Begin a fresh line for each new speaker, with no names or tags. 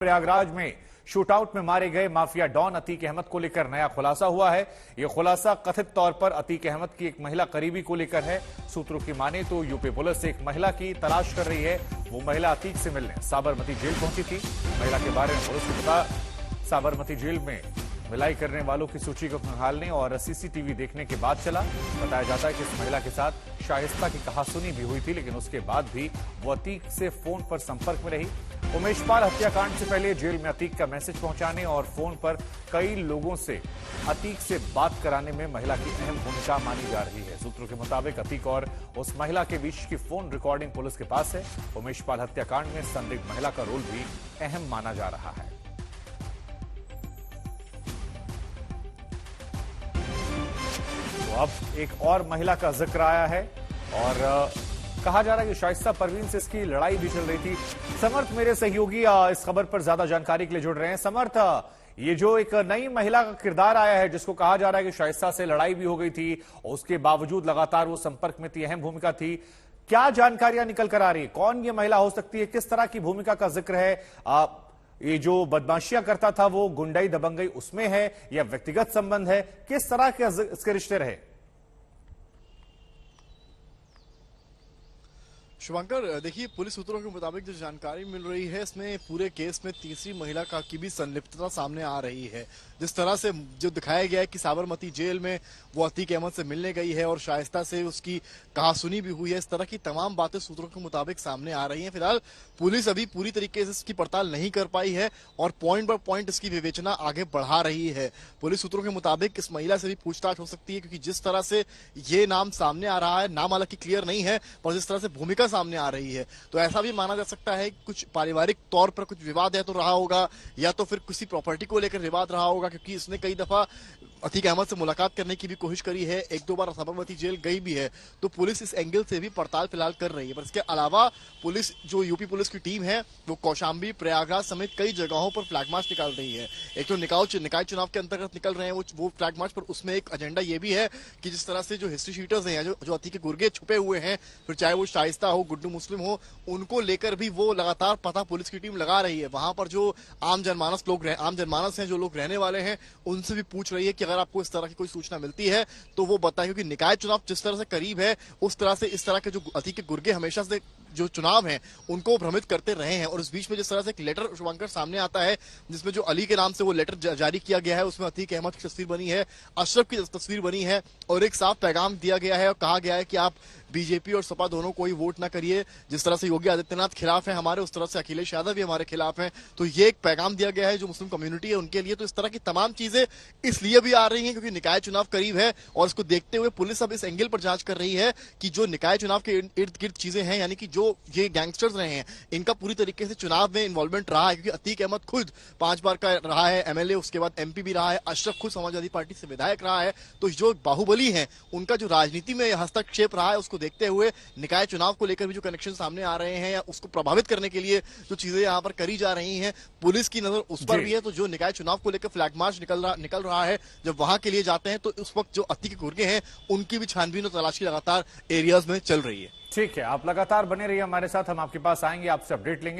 प्रयागराज में शूटआउट में मारे गए माफिया डॉन अतीक अहमद को लेकर नया खुलासा हुआ है। यह खुलासा कथित तौर पर अतीक अहमद की एक महिला करीबी को लेकर है। सूत्रों की माने तो यूपी पुलिस एक महिला की तलाश कर रही है। वो महिला अतीक से मिलने साबरमती जेल पहुंची थी। महिला के बारे में पुलिस को पता साबरमती जेल में मिलाई करने वालों की सूची को खंगालने और सीसीटीवी देखने के बाद चला। बताया जाता है कि इस महिला के साथ शाइस्ता की कहासुनी भी हुई थी, लेकिन उसके बाद भी वो अतीक से फोन पर संपर्क में रही। उमेश पाल हत्याकांड से पहले जेल में अतीक का मैसेज पहुंचाने और फोन पर कई लोगों से अतीक से बात कराने में महिला की अहम भूमिका मानी जा रही है। सूत्रों के मुताबिक अतीक और उस महिला के बीच की फोन रिकॉर्डिंग पुलिस के पास है। उमेश पाल हत्याकांड में संदिग्ध महिला का रोल भी अहम माना जा रहा है। तो अब एक और महिला का जिक्र आया है और कहा जा रहा है कि शाइस्ता परवीन से इसकी लड़ाई भी चल रही थी। समर्थ मेरे सहयोगी इस खबर पर ज्यादा जानकारी के लिए जुड़ रहे हैं। समर्थ, ये जो एक नई महिला का किरदार आया है जिसको कहा जा रहा है कि शाइस्ता से लड़ाई भी हो गई थी और उसके बावजूद लगातार वो संपर्क में थी, अहम भूमिका थी, क्या जानकारियां निकल कर आ रही है? कौन ये महिला हो सकती है? किस तरह की भूमिका का जिक्र है? ये जो बदमाशियां करता था वो गुंडाई दबंगई उसमें है या व्यक्तिगत संबंध है? किस तरह के इसके रिश्ते रहे?
शुभंकर, देखिए, पुलिस सूत्रों के मुताबिक जो जानकारी मिल रही है इसमें पूरे केस में तीसरी महिला का की भी संलिप्तता सामने आ रही है। जिस तरह से जो दिखाया गया है कि साबरमती जेल में वो अतीक अहमद से मिलने गई है और शाइस्ता से उसकी कहासुनी भी हुई है, इस तरह की तमाम बातें सूत्रों के मुताबिक सामने आ रही हैं। फिलहाल पुलिस अभी पूरी तरीके से इसकी पड़ताल नहीं कर पाई है और पॉइंट बाय पॉइंट इसकी विवेचना आगे बढ़ा रही है। पुलिस सूत्रों के मुताबिक इस महिला से भी पूछताछ हो सकती है, क्योंकि जिस तरह से ये नाम सामने आ रहा है, नाम हालांकि क्लियर नहीं है, पर जिस तरह से भूमिका सामने आ रही है तो ऐसा भी माना जा सकता है कि कुछ पारिवारिक तौर पर कुछ विवाद है तो रहा होगा, या तो फिर किसी प्रॉपर्टी को लेकर विवाद रहा होगा, क्योंकि इसने कई दफा अतीक अहमद से मुलाकात करने की भी कोशिश करी है, एक दो बार साबरमती जेल गई भी है। तो पुलिस इस एंगल से भी पड़ताल फिलहाल कर रही है। पर इसके अलावा पुलिस, जो यूपी पुलिस की टीम है, वो कौशाम्बी, प्रयागराज समेत कई जगहों पर फ्लैग मार्च निकाल रही है। एक तो निकाय चुनाव के अंतर्गत निकल रहे हैं वो फ्लैग मार्च, पर उसमें एक एजेंडा ये भी है कि जिस तरह से जो हिस्ट्री शीटर्स हैं, जो अतीक के गुर्गे छुपे हुए हैं, फिर चाहे वो शाइस्ता हो, गुड्डू मुस्लिम हो, उनको लेकर भी वो लगातार पता पुलिस की टीम लगा रही है। वहां पर जो आम जनमानस हैं, जो लोग रहने वाले हैं, उनसे भी पूछ रही है कि अगर आपको इस तरह की कोई सूचना मिलती है तो वो बताएं, क्योंकि निकाय चुनाव जिस तरह से करीब है उस तरह से इस तरह के जो अतीक के गुर्गे हमेशा से जो चुनाव हैं उनको भ्रमित करते रहे हैं। और इस बीच में जिस तरह से एक लेटर शुभंकर सामने आता है जिसमें जो अली के नाम से वो लेटर जारी किया गया है, उसमें अतीक अहमद की तस्वीर बनी है, अशरफ की तस्वीर बनी है और एक साफ पैगाम दिया गया है और कहा गया है कि आप बीजेपी और सपा दोनों कोई वोट ना करिए। जिस तरह से योगी आदित्यनाथ खिलाफ है हमारे, उस तरह से अखिलेश यादव भी हमारे खिलाफ हैं। तो ये एक पैगाम दिया गया है जो मुस्लिम कम्युनिटी है उनके लिए। तो इस तरह की तमाम चीजें इसलिए भी आ रही हैं क्योंकि निकाय चुनाव करीब है और इसको देखते हुए पुलिस अब इस एंगल पर जांच कर रही है कि जो निकाय चुनाव के इर्द गिर्द चीजें हैं, यानी कि जो ये गैंगस्टर्स रहे हैं, इनका पूरी तरीके से चुनाव में इन्वॉल्वमेंट रहा है। क्योंकि अतीक अहमद खुद 5 बार का रहा है एमएलए, उसके बाद एमपी भी रहा है, अशरफ खुद समाजवादी पार्टी से विधायक रहा है। तो जो बाहुबली है उनका जो राजनीति में हस्तक्षेप रहा है, उसको देखते हुए निकाय चुनाव को लेकर भी जो कनेक्शन सामने आ रहे हैं या उसको प्रभावित करने के लिए जो चीजें यहां पर करी जा रही हैं, पुलिस की नजर उस पर भी है। तो जो निकाय चुनाव को लेकर फ्लैग मार्च निकल रहा है, जब वहां के लिए जाते हैं तो उस वक्त जो अतीक के गुर्गे हैं उनकी भी छानबीन और तलाशी लगातार एरियाज में चल रही है।
ठीक है, आप लगातार बने रहिए हमारे साथ, हम आपके पास आएंगे, आपसे अपडेट लेंगे।